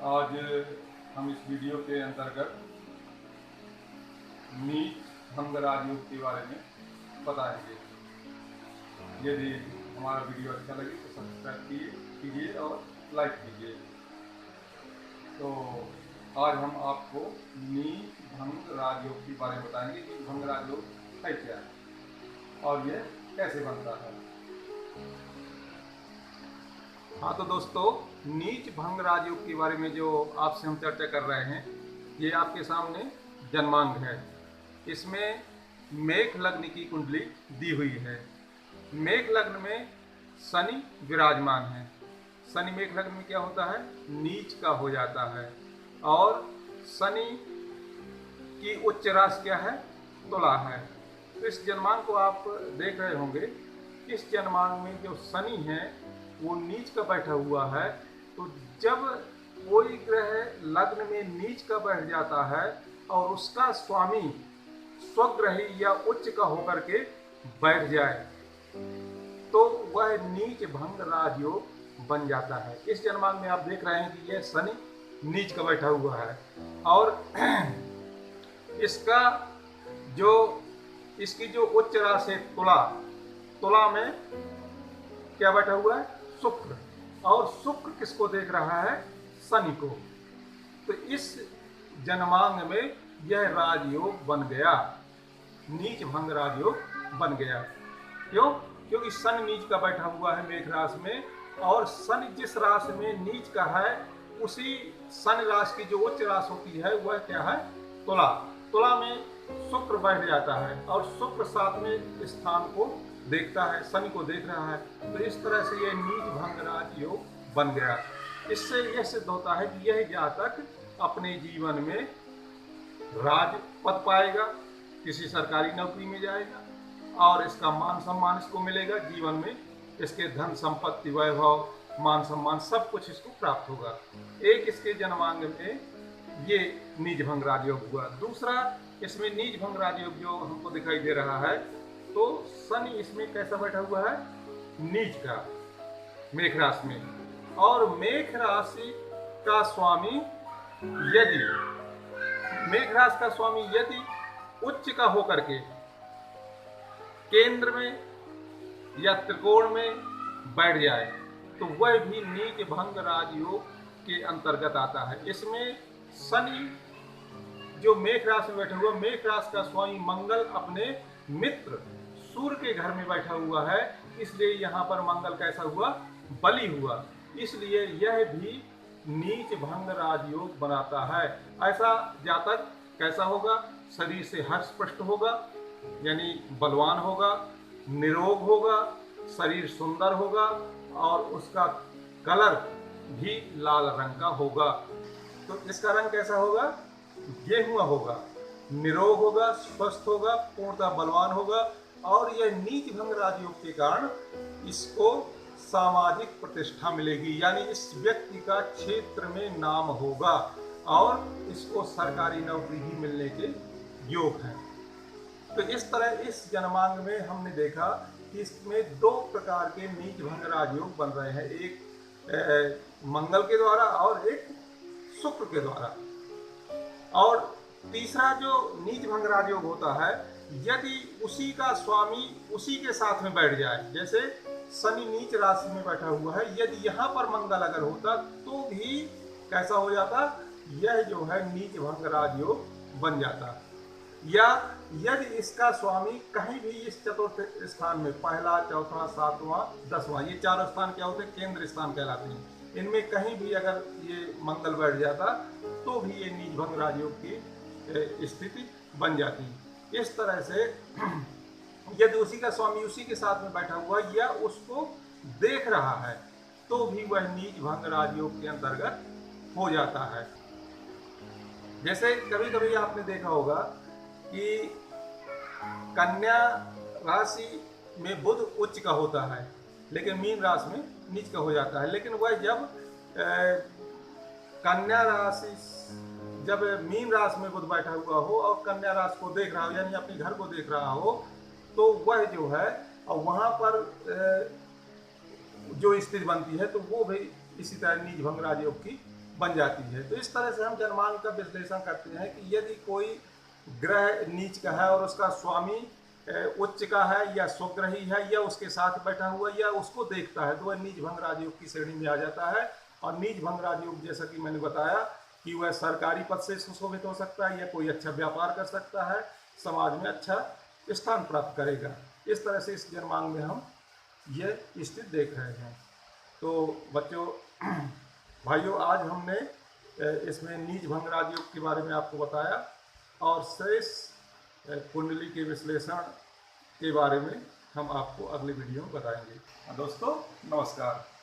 आज हम इस वीडियो के अंतर्गत नीच भंग राजयोग के बारे में बताएंगे। यदि हमारा वीडियो अच्छा लगे तो सब्सक्राइब कीजिए और लाइक कीजिए। तो आज हम आपको नीच भंग राजयोग के बारे में बताएंगे कि भंग राजयोग है क्या और ये कैसे बनता है। हाँ तो दोस्तों, नीच भंग राजयोग के बारे में जो आपसे हम चर्चा कर रहे हैं, ये आपके सामने जन्मांग है। इसमें मेष लग्न की कुंडली दी हुई है। मेष लग्न में शनि विराजमान है। शनि मेष लग्न में क्या होता है, नीच का हो जाता है। और शनि की उच्च राशि क्या है, तुला है। तो इस जन्मांग को आप देख रहे होंगे। इस जन्मांग में जो शनि है वो नीच का बैठा हुआ है। तो जब कोई ग्रह लग्न में नीच का बैठ जाता है और उसका स्वामी स्वग्रही या उच्च का होकर के बैठ जाए तो वह नीच भंग राजयोग बन जाता है। इस जन्मांग में आप देख रहे हैं कि यह शनि नीच का बैठा हुआ है और इसकी जो उच्च राशि है तुला में क्या बैठा हुआ है, शुक्र। और शुक्र किसको देख रहा है, शनि को। तो इस जन्मांग में यह राजयोग बन गया, नीच भंग राजयोग बन गया। क्यों? क्योंकि शनि नीच का बैठा हुआ है मेष राशि में, और शनि जिस राशि में नीच का है उसी शनि राशि की जो उच्च राशि होती है वह क्या है, तुला में शुक्र बैठ जाता है और शुक्र सातवें स्थान को देखता है, शनि को देख रहा है। तो इस तरह से यह नीच भंग राजयोग बन गया। इससे यह सिद्ध होता है कि यह जातक अपने जीवन में राज पद पाएगा, किसी सरकारी नौकरी में जाएगा और इसका मान सम्मान इसको मिलेगा। जीवन में इसके धन संपत्ति वैभव मान सम्मान सब कुछ इसको प्राप्त होगा। एक इसके जन्मांग में ये नीच भंग राजयोग हुआ। दूसरा, इसमें नीच भंग राजयोग जो हमको दिखाई दे रहा है, तो शनि इसमें कैसा बैठा हुआ है, नीच का, मेष राशि में। और मेष राशि का स्वामी यदि उच्च का होकर के केंद्र में या त्रिकोण में बैठ जाए तो वह भी नीच भंग राजयोग के अंतर्गत आता है। इसमें शनि जो मेष राशि में बैठा हुआ, मेष राशि का स्वामी मंगल अपने मित्र सूर्य के घर में बैठा हुआ है, इसलिए यहाँ पर मंगल कैसा हुआ, बली हुआ। इसलिए यह भी नीच भंग राजयोग बनाता है। ऐसा जातक कैसा होगा, शरीर से हष्ट-पुष्ट होगा, यानी बलवान होगा, निरोग होगा, शरीर सुंदर होगा और उसका कलर भी लाल रंग का होगा। तो इसका रंग कैसा होगा, गेहुआ होगा, निरोग होगा, स्वस्थ होगा, पूर्णतः बलवान होगा। और यह नीच भंग राजयोग के कारण इसको सामाजिक प्रतिष्ठा मिलेगी, यानी इस व्यक्ति का क्षेत्र में नाम होगा और इसको सरकारी नौकरी भी मिलने के योग है। तो इस तरह इस जन्मांग में हमने देखा कि इसमें दो प्रकार के नीच भंग राजयोग बन रहे हैं, एक मंगल के द्वारा और एक शुक्र के द्वारा। और तीसरा जो नीच भंग राजयोग होता है, यदि उसी का स्वामी उसी के साथ में बैठ जाए, जैसे शनि नीच राशि में बैठा हुआ है, यदि यहाँ पर मंगल अगर होता तो भी कैसा हो जाता, यह जो है नीच भंग राजयोग बन जाता। या यदि इसका स्वामी कहीं भी इस चतुर्थ स्थान में, पहला, चौथा, सातवां, 10वां, ये चारों स्थान क्या होते हैं, केंद्र स्थान कहलाते हैं, इनमें कहीं भी अगर ये मंगल बैठ जाता तो भी ये नीच भंग राजयोग की स्थिति बन जाती। इस तरह से यदि उसी का स्वामी उसी के साथ में बैठा हुआ या उसको देख रहा है तो भी वह नीच भंग राजयोग के अंतर्गत हो जाता है। जैसे कभी कभी आपने देखा होगा कि कन्या राशि में बुध उच्च का होता है लेकिन मीन राशि में नीच का हो जाता है। लेकिन वह जब कन्या राशि, जब मीन राशि में बुध बैठा हुआ हो और कन्या राशि को देख रहा हो, यानी अपने घर को देख रहा हो, तो वह जो है और वहाँ पर जो स्थिति बनती है तो वो भी इसी तरह नीच भंग राजयोग की बन जाती है। तो इस तरह से हम जन्मांक का विश्लेषण करते हैं कि यदि कोई ग्रह नीच का है और उसका स्वामी उच्च का है या स्वग्रही है या उसके साथ बैठा हुआ या उसको देखता है, तो वह नीच भंग राजयोग की श्रेणी में आ जाता है। और नीच भंग राजयोग जैसा कि मैंने बताया कि वह सरकारी पद से सुशोभित हो सकता है या कोई अच्छा व्यापार कर सकता है, समाज में अच्छा स्थान प्राप्त करेगा। इस तरह से इस जन्मांग में हम ये स्थिति देख रहे हैं। तो बच्चों, भाइयों, आज हमने इसमें नीच भंग राजयोग के बारे में आपको बताया और शेष कुंडली के विश्लेषण के बारे में हम आपको अगले वीडियो में बताएंगे। दोस्तों नमस्कार।